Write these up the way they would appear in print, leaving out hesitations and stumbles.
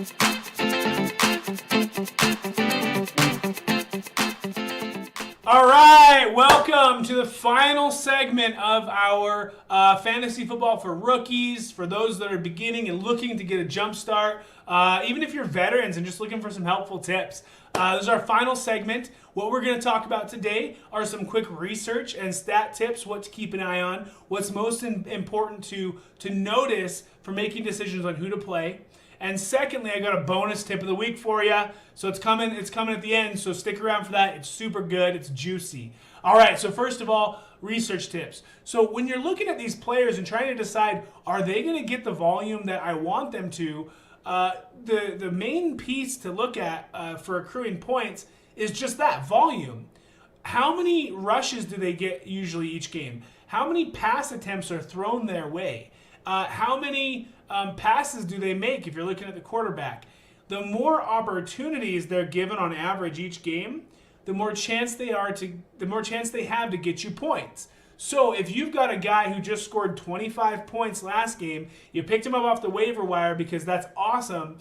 All right, welcome to the final segment of our fantasy football for rookies, for those that are beginning and looking to get a jump start, even if you're veterans and just looking for some helpful tips. This is our final segment. What we're going to talk about today are some quick research and stat tips, what to keep an eye on, what's most important to notice for making decisions on who to play. And secondly, I got a bonus tip of the week for you. So it's coming at the end, so stick around for that. It's super good. It's juicy. All right, so first of all, research tips. So when you're looking at these players and trying to decide, are they going to get the volume that I want them to, the main piece to look at for accruing points is just that, volume. How many rushes do they get usually each game? How many pass attempts are thrown their way? How many passes do they make if you're looking at the quarterback? The more opportunities they're given on average each game, the more chance they have to get you points. So if you've got a guy who just scored 25 points last game, you picked him up off the waiver wire because that's awesome,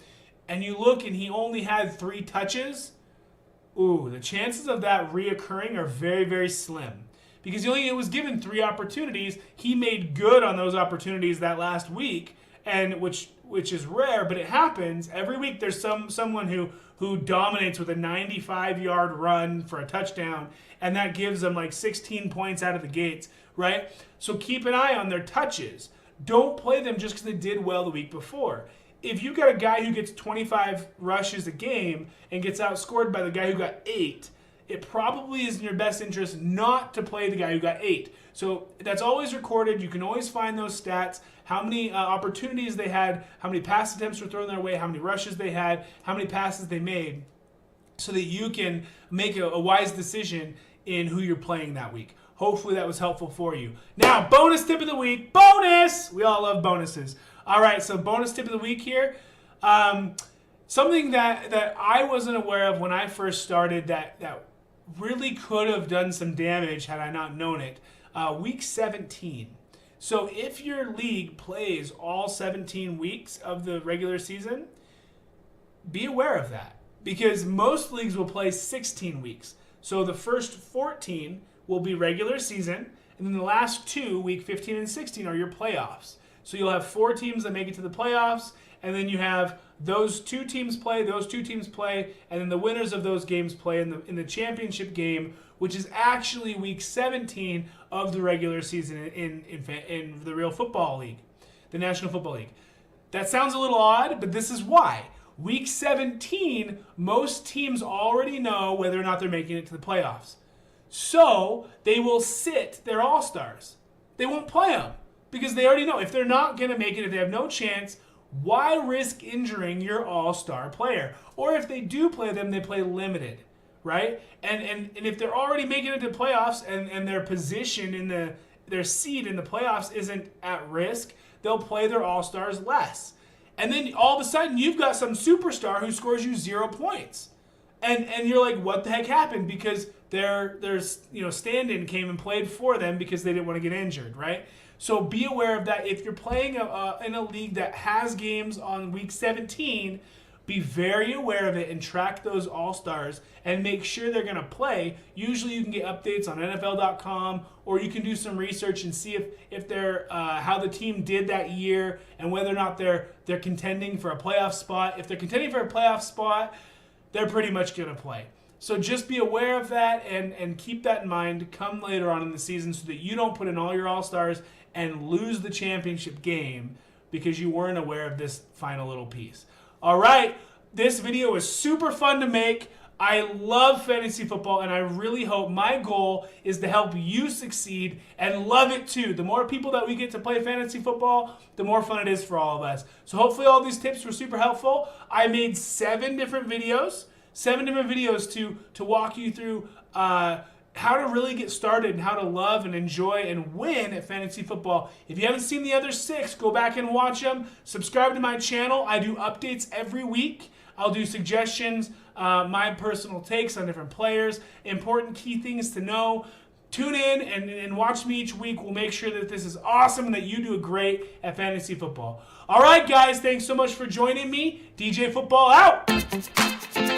and you look and he only had 3 touches, the chances of that reoccurring are very, very slim. Because he was given 3 opportunities. He made good on those opportunities that last week, and which is rare, but it happens. Every week there's someone who dominates with a 95-yard run for a touchdown, and that gives them like 16 points out of the gates, right? So keep an eye on their touches. Don't play them just because they did well the week before. If you've got a guy who gets 25 rushes a game and gets outscored by the guy who got 8, it probably is in your best interest not to play the guy who got 8. So that's always recorded. You can always find those stats, how many opportunities they had, how many pass attempts were thrown their way, how many rushes they had, how many passes they made, so that you can make a wise decision in who you're playing that week. Hopefully that was helpful for you. Now, bonus tip of the week. Bonus! We all love bonuses. All right, so bonus tip of the week here. Something that I wasn't aware of when I first started that really could have done some damage had I not known it. Week 17. So if your league plays all 17 weeks of the regular season, be aware of that. Because most leagues will play 16 weeks. So the first 14 will be regular season, and then the last 2, week 15 and 16, are your playoffs. So you'll have 4 teams that make it to the playoffs, and then you have those 2 teams play, and then the winners of those games play in the championship game, which is actually week 17 of the regular season in the real football league, the National Football League. That sounds a little odd, but this is why. Week 17, most teams already know whether or not they're making it to the playoffs. So they will sit their AllStars. They won't play them because they already know if they're not going to make it, if they have no chance, why risk injuring your all-star player? Or if they do play them, they play limited, right? And if they're already making it to playoffs and their position in their seed in the playoffs isn't at risk, they'll play their all-stars less. And then all of a sudden, you've got some superstar who scores you 0 points. And you're like, what the heck happened? Because their stand-in came and played for them because they didn't want to get injured, right? So be aware of that. If you're playing in a league that has games on week 17, be very aware of it and track those all-stars and make sure they're going to play. Usually you can get updates on NFL.com, or you can do some research and see if they're how the team did that year and whether or not they're contending for a playoff spot. If they're contending for a playoff spot, they're pretty much going to play. So just be aware of that and keep that in mind come later on in the season so that you don't put in all your all-stars and lose the championship game because you weren't aware of this final little piece. All right, this video is super fun to make. I love fantasy football, and I really hope my goal is to help you succeed and love it too. The more people that we get to play fantasy football, the more fun it is for all of us. So hopefully all these tips were super helpful. I made 7 different videos to walk you through how to really get started and how to love and enjoy and win at fantasy football. If you haven't seen the other 6, go back and watch them. Subscribe to my channel. I do updates every week. I'll do suggestions, my personal takes on different players, important key things to know. Tune in and watch me each week. We'll make sure that this is awesome and that you do great at fantasy football. All right, guys, thanks so much for joining me. DJ Football out.